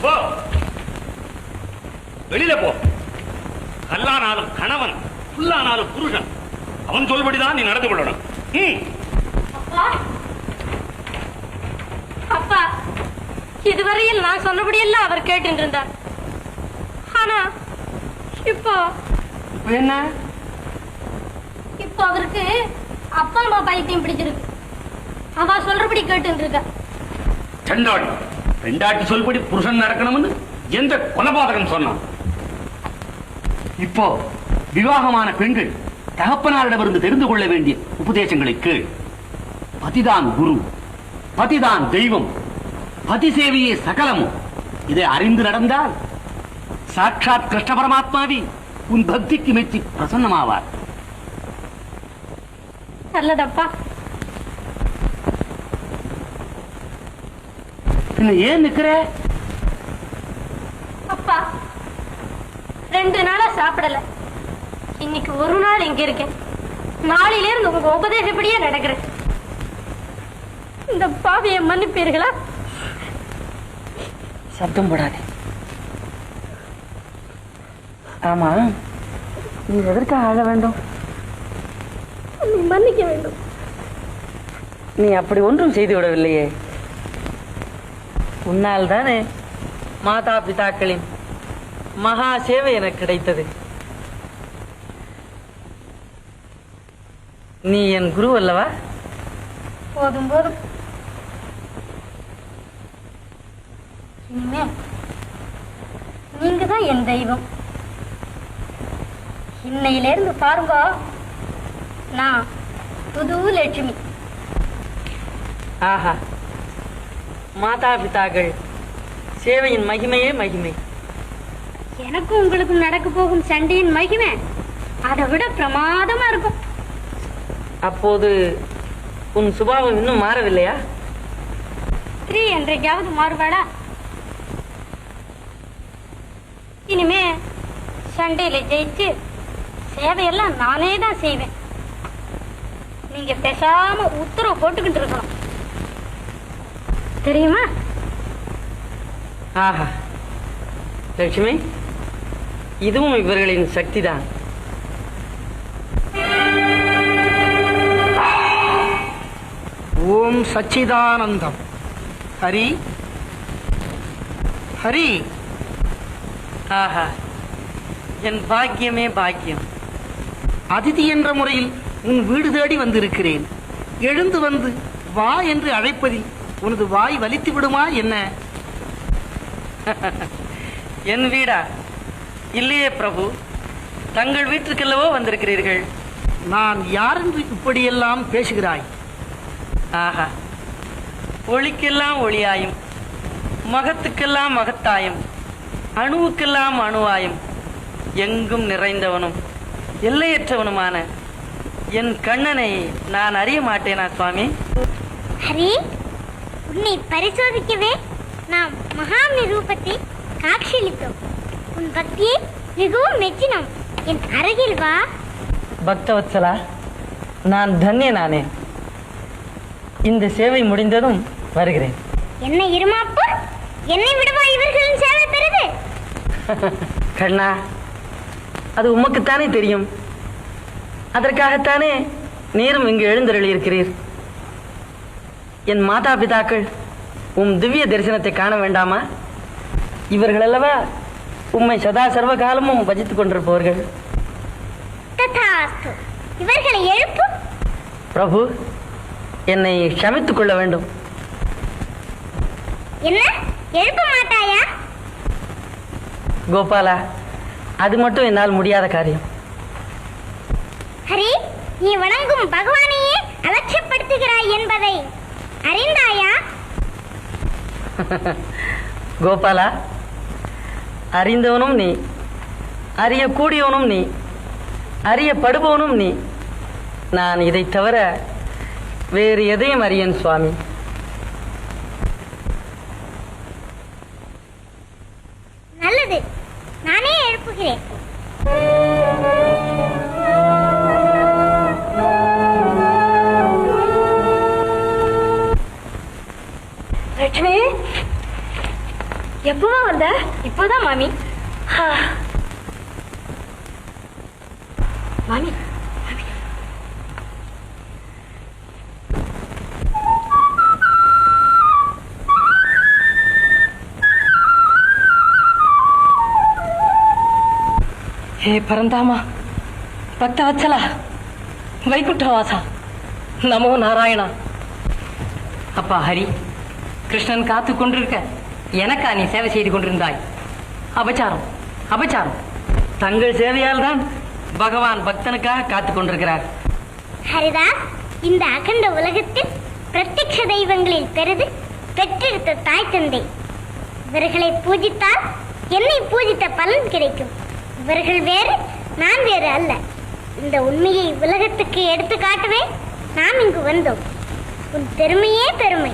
போ, வெளியில போ. கல்லானாலும் கணவன், புல்லானாலும் புருஷன். அவன் சொல்படிதான் நீ நடந்து கொள்ளணும். அப்பா, இதுவரையில் நான் சொன்னபடியெல்லாம் அவர் கேட்டு இருந்தார். ஆனா இப்போ என்ன? இப்போ அவருக்கு அப்பா அம்மா பைத்தியம் பிடிச்சிருக்கு. அவ சொல்றபடி கேட்டு இருக்க. சண்டாடி, பெண்டாட்டி சொல்படி புருஷன் நடக்கணும்னு எந்த கொலபாதகன் சொன்னான்? இப்போ விவாகமான பெண்கள் தகப்பனாரிடமிருந்து தெரிந்து கொள்ள வேண்டிய உபதேசங்களை கேள். பதிதான் குரு, பதிதான் தெய்வம், பதி சேவையே சகலமும். இதை அறிந்து நடந்தால் சாட்சாத் கிருஷ்ண பரமாத்மாவி உன் பக்திக்கு மெச்சி பிரசன்னமாவார். நல்லதப்பா. ஏன் நிக்கிற? அப்பா, 2 நாளா சாப்பிடல. இன்னைக்கு ஒரு நாள் இங்க இருக்கேன். நாளில இருந்து உங்க உபதேசப்படியே நடக்கிறேன். இந்த பாவியை மன்னிப்பீர்களா? சப்தம் போடாதே. ஆமா, நீ எதற்காக ஆக வேண்டும்? நீ மன்னிக்க வேண்டும். நீ அப்படி ஒன்றும் செய்து விடவில்லையே. உன்னால் தானே மாதா பிதாக்களின் மகா சேவை எனக்கு கிடைத்தது. நீ என் குரு அல்லவா? போதும் போதும். இனிமே நீங்க தான் என் தெய்வம். இன்னையிலிருந்து பாருங்க, நான் புது லட்சுமி. ஆஹா, மாதா பிதாக்கள் சேவையின் மகிமையே மகிமை. எனக்கும் உங்களுக்கும் நடக்க போகும் சண்டையின் மகிமை அதை விட பிரமாதமா இருக்கும். அப்போது உன் சுபாவம் இன்னும் மாறவில்லையா? ஸ்திரீ என்றைக்காவது மாறுவாளா? இனிமே சண்டையில ஜெயிச்சு சேவையெல்லாம் நானே தான் செய்வேன். நீங்க பேசாம உத்தரவு போட்டுக்கிட்டு இருக்கணும், தெரியுமா? ஆஹா லட்சுமி, இதுவும் இவர்களின் சக்தி தான். ஓம் சச்சிதானந்தம். ஹரி ஹரி. ஆஹா, என் பாக்கியமே பாக்கியம். அதிதி என்ற முறையில் உன் வீடு தேடி வந்திருக்கிறேன். எழுந்து வந்து வா என்று அழைப்பதில் உனது வாய் வலித்து விடுமா என்ன? என் வீடா? இல்லையே பிரபு, தங்கள் வீட்டுக்கல்லவோ வந்திருக்கிறீர்கள். நான் யாரென்று இப்படியெல்லாம் பேசுகிறாய்? ஆஹா, ஒளிக்கெல்லாம் ஒளியாயும், மகத்துக்கெல்லாம் மகத்தாயும், அணுவுக்கெல்லாம் அணுவாயும், எங்கும் நிறைந்தவனும் எல்லையற்றவனுமான என் கண்ணனை நான் அறிய மாட்டேனா சுவாமி? ஹரி, உன்னை பரிசோதிக்கவே நாம் மகா நிரூபத்தை காட்சியளித்தோம். உன் பக்தியை மிகவும் மெச்சினோம். என் அருகில் வா. பக்தவத்சலா, நான் தன்யனானே. இந்த சேவை முடிந்ததும் வருகிறேன். என்ன இருமாப்பு, என்னை விடுவா இவர்களின் சேவை பெறுது? கண்ணா, அது உமக்குத்தானே தெரியும். அதற்காகத்தானே நீரும் இங்கு எழுந்தருளி இருக்கிறீர். என் மாதா பிதாக்கள் உம் திவ்ய தரிசனத்தை காண வேண்டாமா? இவர்கள் அல்லவா உம்மை சதா சர்வ காலமும் பஜித்துக் கொண்டிருப்பவர்கள். ததாஸ்து, இவர்களை எழுப்பு. பிரபு, என்னை க்ஷமித்துக் கொள்ள வேண்டும். என்ன, எழுப்ப மாட்டாயா? கோபாலா, அது மட்டும் என்னால் முடியாத காரியம். ஹரி, நீ வணங்கும் பகவானையே அலட்சியப்படுத்துகிறாய் என்பதை அறிந்தாயா? கோபாலா, அறிந்தவனும் நீ, அறியக்கூடியவனும் நீ, அறியப்படுபவனும் நீ. நான் இதை தவிர வேறு எதையும் அறியேன் சுவாமி. நல்லது, நானே எழுப்புகிறேன். லட்சுமி, எப்பவா வந்த? இப்போதான் மாமி. மாமி ஹே பரந்தாமா, பக்தவத்சலா, வைகுண்டவாசா, நமோ நாராயணா. அப்பா ஹரி, கிருஷ்ணன் காத்து கொண்டிருக்க எனக்கா நீ சேவை செய்து கொண்டிருந்தாய்? அபச்சாரம், அபச்சாரம். தங்கள் சேவையால் தான் பகவான் பக்தனுக்காக காத்து கொண்டிருக்கிறார். ஹரிதாஸ், இந்த அகண்ட உலகத்தில் பிரத்யக்ஷ தெய்வங்களில் பெரிது பெற்றெடுத்த தாய் தந்தை. இவர்களை பூஜித்தால் என்னை பூஜித்த பலன் கிடைக்கும். இவர்கள் வேறு, நான் வேறு அல்ல. இந்த உண்மையை உலகத்துக்கு எடுத்து காட்டவே நாம் இங்கு வந்தோம். உன் பெருமையே பெருமை.